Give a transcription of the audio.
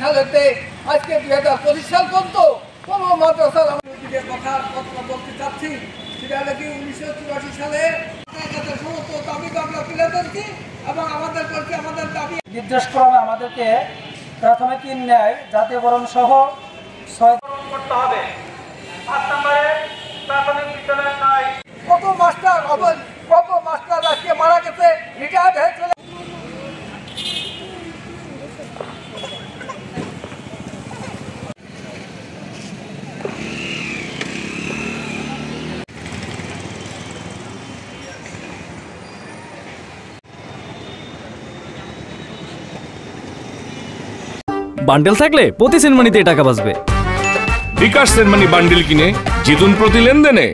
সালেতে আজকে 2025 সাল পর্যন্ত কোনো মাদ্রাসার আমাদের কথা বলতে চাচ্ছি সেটা নাকি 1984 সালে সমস্ত দাবি আমরা তুলে ধরছি এবং আমাদের প্রতি আমাদের দাবি নির্দেশক্রমে আমাদেরকে প্রাথমিক ন্যায় জাতীয়করণ সহ 6 করতে হবে। 5 নম্বরে প্রাথমিক বিদ্যালয় নাই কত মাস্টার আজকে মারা গেছে রিটায়ার্ড হয়ে চলে বান্ডেল থাকলে প্রতি সেনমানিতে টাকা বাঁচবে। বিকাশ সেনমানি বান্ডেল কিনে জিতুন প্রতি লেনদেনে।